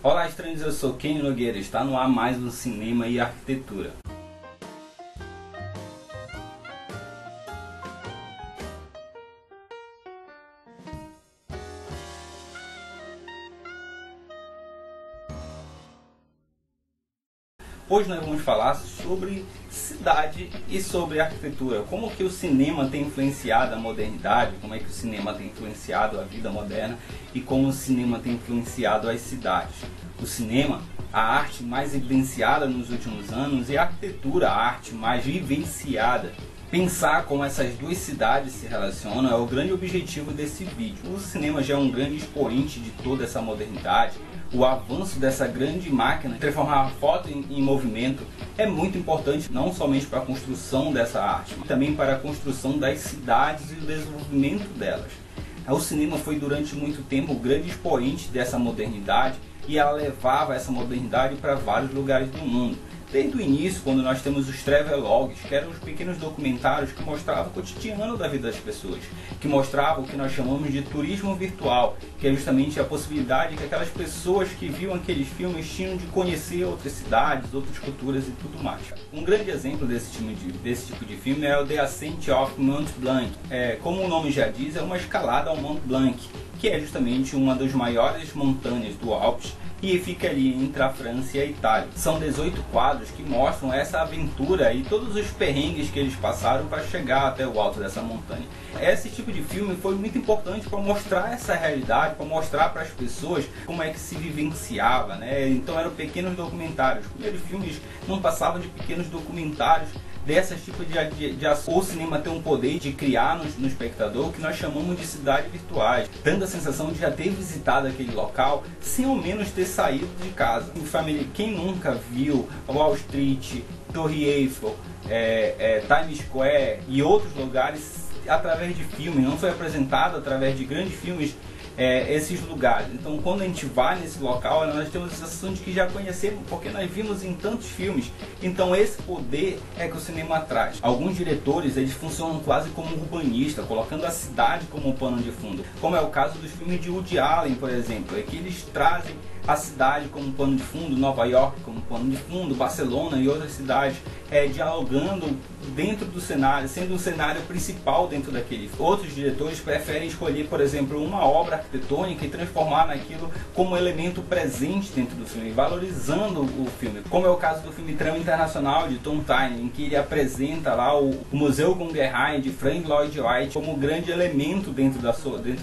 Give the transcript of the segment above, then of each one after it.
Olá estranhos, eu sou Kenny Nogueira, está no ar mais um Cinema e Arquitetura. Hoje nós vamos falar sobre cidade e sobre arquitetura, como que o cinema tem influenciado a modernidade, como é que o cinema tem influenciado a vida moderna e como o cinema tem influenciado as cidades. O cinema, a arte mais evidenciada nos últimos anos, e a arquitetura, a arte mais vivenciada. Pensar como essas duas cidades se relacionam é o grande objetivo desse vídeo. O cinema já é um grande expoente de toda essa modernidade. O avanço dessa grande máquina, transformar a foto em movimento, é muito importante não somente para a construção dessa arte, mas também para a construção das cidades e o desenvolvimento delas. O cinema foi durante muito tempo o grande expoente dessa modernidade e ela levava essa modernidade para vários lugares do mundo. Desde o início, quando nós temos os travelogues, que eram os pequenos documentários que mostravam o cotidiano da vida das pessoas, que mostravam o que nós chamamos de turismo virtual, que é justamente a possibilidade que aquelas pessoas que viam aqueles filmes tinham de conhecer outras cidades, outras culturas e tudo mais. Um grande exemplo desse tipo de filme é o The Ascent of Mont Blanc. Como o nome já diz, é uma escalada ao Mont Blanc, que é justamente uma das maiores montanhas do Alpes, e fica ali entre a França e a Itália. São 18 quadros que mostram essa aventura e todos os perrengues que eles passaram para chegar até o alto dessa montanha. Esse tipo de filme foi muito importante para mostrar essa realidade, para mostrar para as pessoas como é que se vivenciava, né? Então eram pequenos documentários. Os primeiros filmes não passavam de pequenos documentários dessas tipos de ação. O cinema tem um poder de criar no espectador o que nós chamamos de cidades virtuais, dando a sensação de já ter visitado aquele local sem ao menos ter saído de casa. Quem nunca viu Wall Street, Torre Eiffel, Times Square e outros lugares através de filme, não foi apresentado através de grandes filmes esses lugares. Então quando a gente vai nesse local, nós temos a sensação de que já conhecemos, porque nós vimos em tantos filmes. Então esse poder é que o cinema traz. Alguns diretores, eles funcionam quase como um urbanista, colocando a cidade como um pano de fundo, como é o caso dos filmes de Woody Allen, por exemplo, que eles trazem a cidade como pano de fundo, Nova York como pano de fundo, Barcelona e outras cidades, dialogando dentro do cenário, sendo um cenário principal dentro daquele. Outros diretores preferem escolher, por exemplo, uma obra arquitetônica e transformar naquilo como elemento presente dentro do filme, valorizando o filme, como é o caso do filme Trama Internacional de Tom Tyne, em que ele apresenta lá o Museu Guggenheim de Frank Lloyd Wright como grande elemento dentro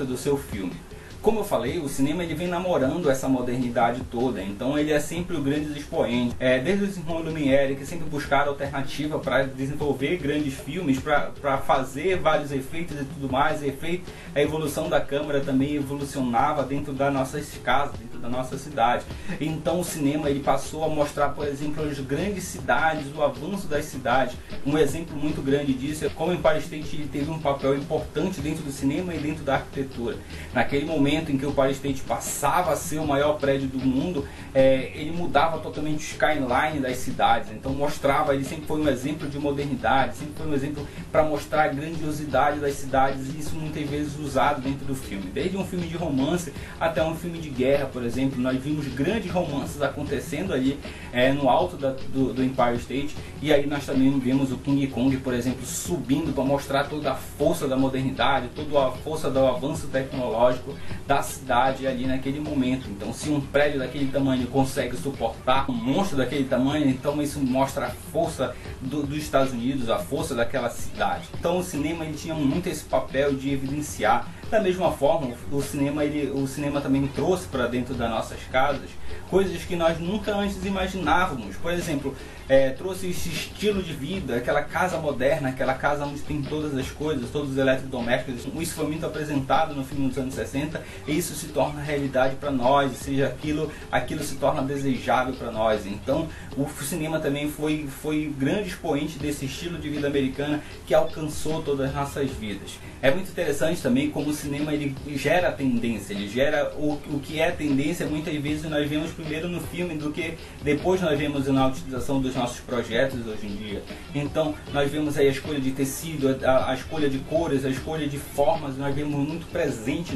do seu filme. Como eu falei, o cinema ele vem namorando essa modernidade toda, então ele é sempre o grande expoente. Desde os irmãos Lumière, que sempre buscaram alternativa para desenvolver grandes filmes, para fazer vários efeitos e tudo mais. A evolução da câmera também evolucionava dentro das nossas casas, dentro da nossa cidade. Então o cinema ele passou a mostrar, por exemplo, as grandes cidades, o avanço das cidades. Um exemplo muito grande disso é como o Empire State ele teve um papel importante dentro do cinema e dentro da arquitetura. Naquele momento em que o Empire State passava a ser o maior prédio do mundo, ele mudava totalmente o skyline das cidades. Então mostrava, ele sempre foi um exemplo de modernidade, sempre foi um exemplo para mostrar a grandiosidade das cidades, e isso muitas vezes usado dentro do filme. Desde um filme de romance até um filme de guerra, por exemplo, nós vimos grandes romances acontecendo ali no alto do Empire State, e aí nós também vimos o King Kong, por exemplo, subindo para mostrar toda a força da modernidade, toda a força do avanço tecnológico da cidade ali naquele momento. Então se um prédio daquele tamanho consegue suportar um monstro daquele tamanho, então isso mostra a força dos Estados Unidos, a força daquela cidade. Então o cinema ele tinha muito esse papel de evidenciar. Da mesma forma, o cinema também trouxe para dentro das nossas casas coisas que nós nunca antes imaginávamos. Por exemplo, trouxe esse estilo de vida, aquela casa moderna, aquela casa onde tem todas as coisas, todos os eletrodomésticos. Isso foi muito apresentado no filme dos anos 60 e isso se torna realidade para nós, ou seja, aquilo se torna desejável para nós. Então o cinema também foi grande expoente desse estilo de vida americana que alcançou todas as nossas vidas. É muito interessante também como o cinema ele gera tendência, ele gera o que é tendência, muitas vezes nós vemos primeiro no filme do que depois nós vemos na utilização dos nossos projetos hoje em dia. Então nós vemos aí a escolha de tecido, a escolha de cores, a escolha de formas, nós vemos muito presente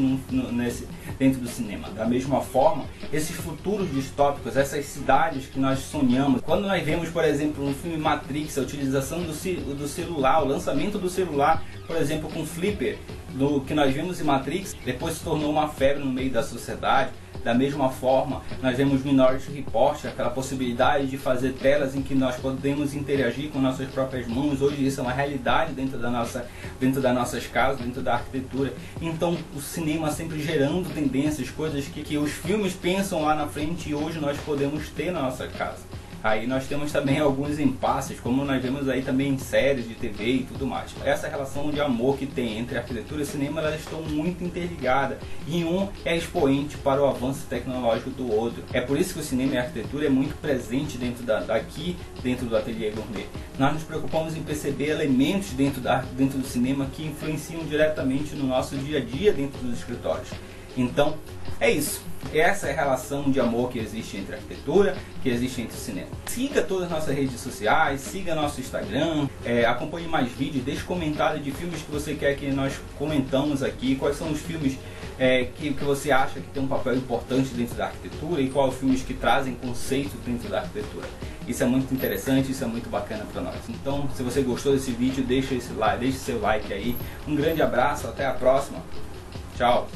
dentro do cinema. Da mesma forma, esses futuros distópicos, essas cidades que nós sonhamos, quando nós vemos, por exemplo, no filme Matrix, a utilização do celular, o lançamento do celular, por exemplo, com Flipper, do que nós vimos em Matrix, depois se tornou uma febre no meio da sociedade. Da mesma forma, nós vemos Minority Report, aquela possibilidade de fazer telas em que nós podemos interagir com nossas próprias mãos. Hoje isso é uma realidade dentro das nossas casas, dentro da arquitetura. Então o cinema sempre gerando tendências, coisas que os filmes pensam lá na frente e hoje nós podemos ter na nossa casa. Aí nós temos também alguns impasses, como nós vemos aí também em séries de TV e tudo mais. Essa relação de amor que tem entre arquitetura e cinema, elas estão muito interligadas. E um é expoente para o avanço tecnológico do outro. É por isso que o cinema e a arquitetura é muito presente dentro dentro do Ateliê Gourmet. Nós nos preocupamos em perceber elementos dentro do cinema que influenciam diretamente no nosso dia a dia dentro dos escritórios. Então, é isso. Essa é a relação de amor que existe entre a arquitetura, que existe entre o cinema. Siga todas as nossas redes sociais, siga nosso Instagram, acompanhe mais vídeos, deixe comentários de filmes que você quer que nós comentamos aqui, quais são os filmes que você acha que tem um papel importante dentro da arquitetura e quais os filmes que trazem conceitos dentro da arquitetura. Isso é muito interessante, isso é muito bacana para nós. Então, se você gostou desse vídeo, deixe seu like aí. Um grande abraço, até a próxima. Tchau!